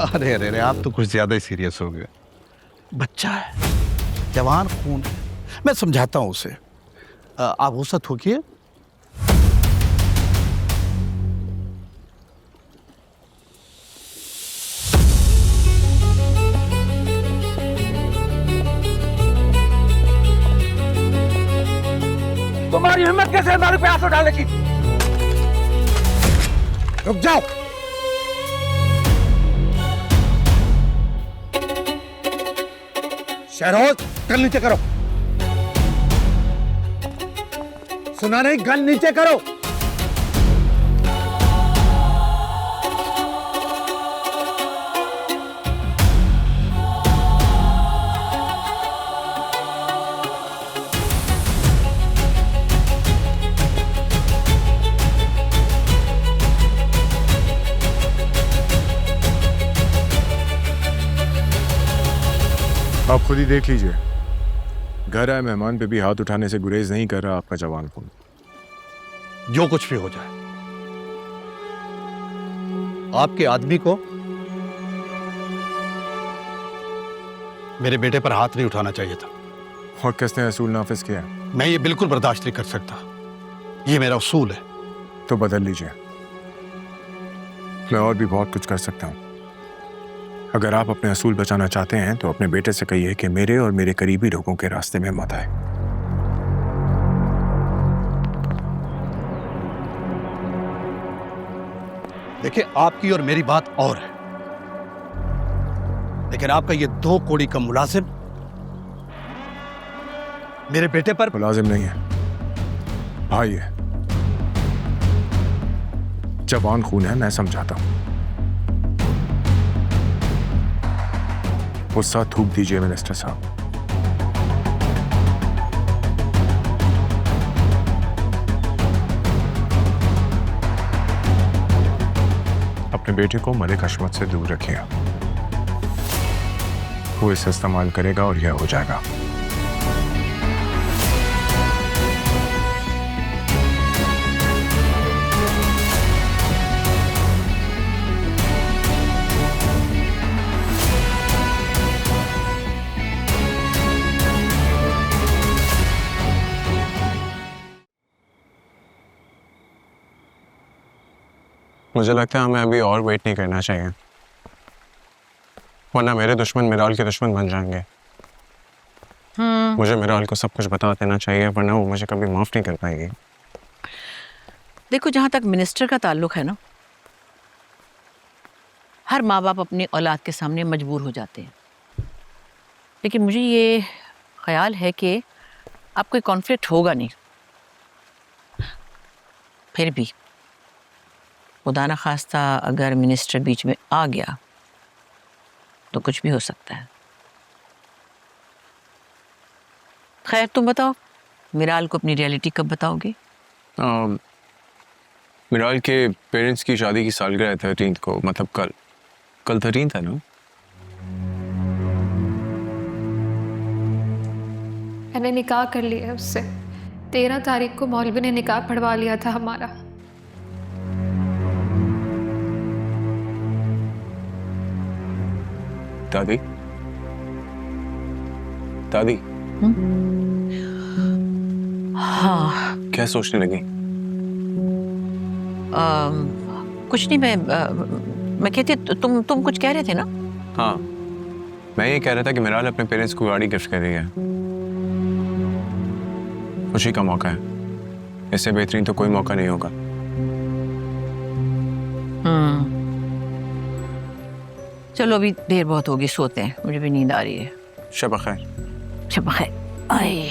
अरे अरे अरे, आप तो कुछ ज्यादा ही सीरियस हो गए। बच्चा है, जवान खून है, मैं समझाता हूँ उसे। आप वसत होइए। तुम्हारी हिम्मत कैसे हमारे पे हाथ उठाने की? रुक जाओ। शहरोज, गन नीचे करो। सुना नहीं? गन नीचे करो। आप खुद ही देख लीजिए, घर आए मेहमान पे भी हाथ उठाने से गुरेज नहीं कर रहा आपका जवान खून। जो कुछ भी हो जाए, आपके आदमी को मेरे बेटे पर हाथ नहीं उठाना चाहिए था। और किसने असूल नाफिज किया? मैं ये बिल्कुल बर्दाश्त नहीं कर सकता। ये मेरा उसूल है। तो बदल लीजिए। मैं और भी बहुत कुछ कर सकता हूं। अगर आप अपने असूल बचाना चाहते हैं तो अपने बेटे से कहिए कि मेरे और मेरे करीबी लोगों के रास्ते में मत आए। देखिए, आपकी और मेरी बात और है, लेकिन आपका ये 2 कौड़ी का मुलाजिम मेरे बेटे पर मुलाजिम नहीं है, भाई है। जवान खून है, मैं समझाता हूं। गुस्सा थूक दीजिए मिनिस्टर साहब। अपने बेटे को मलिक हशमत से दूर रखिए। वो इसे इस्तेमाल करेगा और यह हो जाएगा। मुझे लगता है हमें अभी और वेट नहीं करना चाहिए, वरना मेरे दुश्मन मिराल के दुश्मन बन जाएंगे। मुझे मिराल को सब कुछ बता देना चाहिए, वरना वो मुझे कभी माफ नहीं कर पाएगी। देखो, जहाँ तक मिनिस्टर का ताल्लुक है ना, हर माँ बाप अपनी औलाद के सामने मजबूर हो जाते हैं, लेकिन मुझे ये ख्याल है कि अब कोई कॉन्फ्लिक्ट होगा नहीं। फिर भी खुदा न खास्ता अगर मिनिस्टर बीच में आ गया तो कुछ भी हो सकता है। खैर, तुम बताओ, मिराल को अपनी रियलिटी कब बताओगे? मिराल के पेरेंट्स की शादी की सालगिरह है 13 को, मतलब कल 13 है ना? मैंने निकाह कर लिया है उससे। 13 तारीख को मौलवी ने निकाह पढ़वा लिया था हमारा। दादी, दादी। हाँ। क्या सोचने लगी? कुछ नहीं, मैं कहती तुम कुछ कह रहे थे ना? हाँ, मैं ये कह रहा था कि मिराल अपने पेरेंट्स को गाड़ी गिफ्ट कर रही है। खुशी का मौका है, इससे बेहतरीन तो कोई मौका नहीं होगा। चलो, अभी देर बहुत होगी, सोते हैं, मुझे भी नींद आ रही है। शब खैर। शब खैर। आए,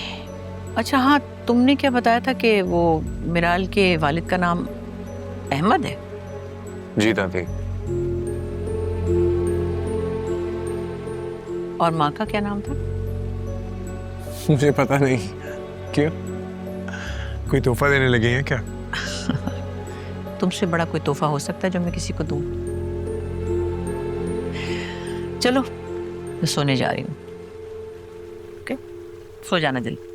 अच्छा हाँ, तुमने क्या बताया था कि वो मिराल के वालिद का नाम अहमद है? जी दादी। और माँ का क्या नाम था? मुझे पता नहीं। क्यों, कोई तोहफा देने लगी है क्या? तुमसे बड़ा कोई तोहफा हो सकता है जो मैं किसी को दूं? चलो, मैं सोने जा रही हूँ। ओके, सो जाना जल्दी।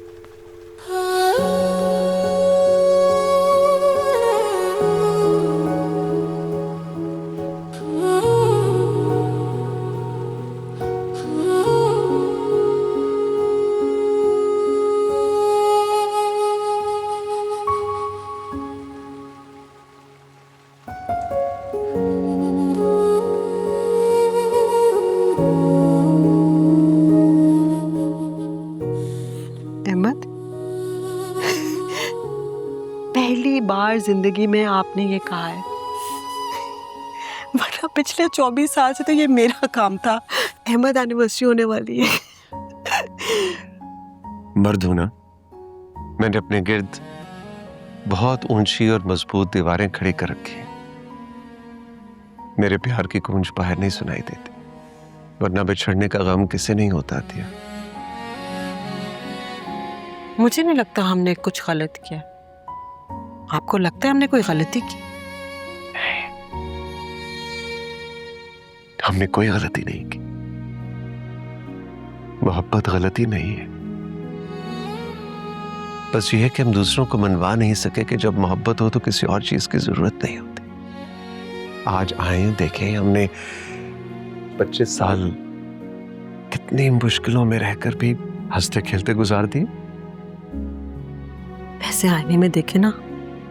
पहली बार जिंदगी में आपने ये कहा है, वरना पिछले 24 साल से तो ये मेरा काम था। अहमद एनिवर्सरी होने वाली है। मर्द हूं ना, मैंने अपने गिर्द बहुत ऊंची और मजबूत दीवारें खड़ी कर रखी हैं। मेरे प्यार की गूंज बाहर नहीं सुनाई देती, वरना बिछड़ने का गम किसे नहीं होता दिया। मुझे नहीं लगता हमने कुछ गलत किया। आपको लगता है हमने कोई गलती की? हमने कोई गलती नहीं की। मोहब्बत गलती नहीं है, बस ये है कि हम दूसरों को मनवा नहीं सके कि जब मोहब्बत हो तो किसी और चीज की जरूरत नहीं होती। आज आए देखें, हमने 25 साल कितनी मुश्किलों में रहकर भी हंसते खेलते गुजार दिए। ऐसे आईने में देखे ना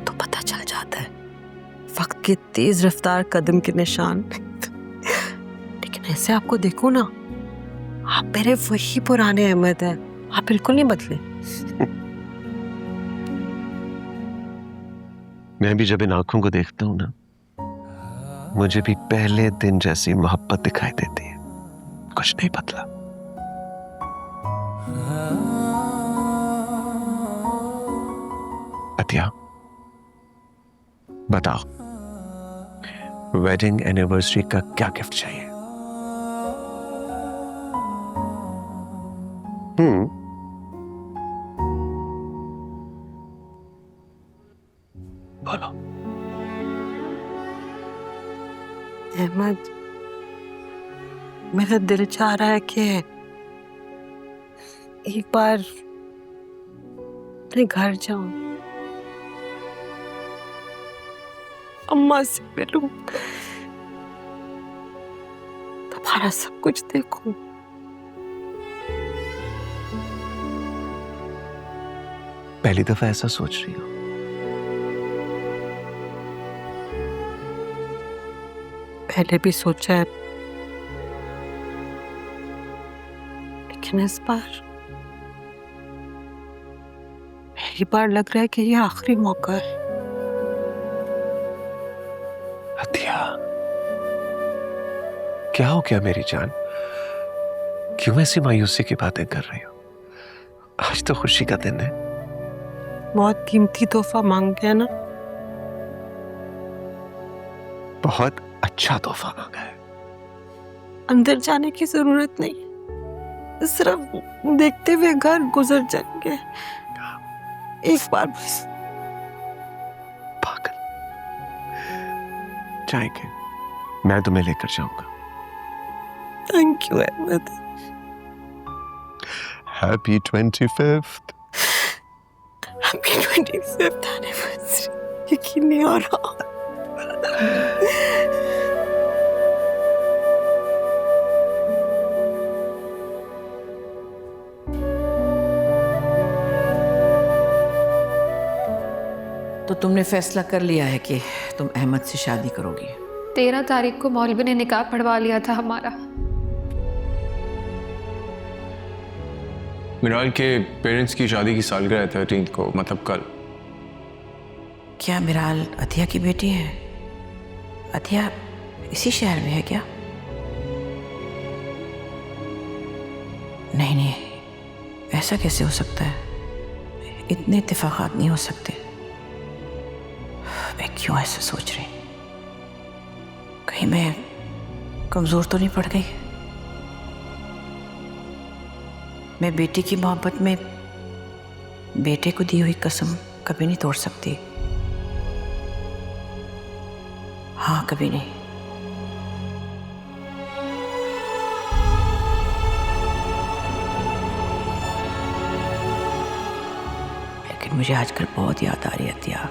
तो पता चल जाता है वक्त के तेज रफ्तार कदम के निशान। लेकिन ऐसे आपको देखो ना, आप मेरे वही पुराने अहमद हैं, आप बिल्कुल नहीं बदले। मैं भी जब इन आंखों को देखता हूं ना, मुझे भी पहले दिन जैसी मोहब्बत दिखाई देती है। कुछ नहीं बदला। अतिया, बताओ, वेडिंग एनिवर्सरी का क्या गिफ्ट चाहिए? बोलो। अहमद, मेरा दिल चाह रहा है कि एक बार अपने घर जाऊं, अम्मा से मिलूं, तुम्हारा सब कुछ देखूं। पहली दफा ऐसा सोच रही हो? पहले भी सोचा है, लेकिन इस बार पहली बार लग रहा है कि ये आखिरी मौका है। अतिया, क्या हो गया मेरी जान? क्यों ऐसी मायूसी की बातें कर रही हो? आज तो खुशी का दिन है। बहुत कीमती तोहफा मांग गया ना। बहुत अच्छा तोहफा मांगा है। अंदर जाने की जरूरत नहीं, सिर्फ देखते हुए घर गुजर जाएंगे। एक बार बस। पागल, जाएंगे, मैं तुम्हें लेकर जाऊंगा। Thank you Ahmed. Happy 25th। Happy 25th anniversary. यकीन नहीं आ रहा। तो तुमने फैसला कर लिया है कि तुम अहमद से शादी करोगी? 13 तारीख को मौलवी ने निकाह पढ़वा लिया था हमारा। मिराल के पेरेंट्स की शादी की सालगिरह है 13 को, मतलब कल। क्या मिराल अतिया की बेटी है? अतिया इसी शहर में है क्या? नहीं नहीं, ऐसा कैसे हो सकता है? इतने इत्तेफाकात नहीं हो सकते। मैं क्यों ऐसा सोच रही? कहीं मैं कमजोर तो नहीं पड़ गई? मैं बेटी की मोहब्बत में बेटे को दी हुई कसम कभी नहीं तोड़ सकती। हाँ, कभी नहीं। लेकिन मुझे आजकल बहुत याद आ रही है अतिया।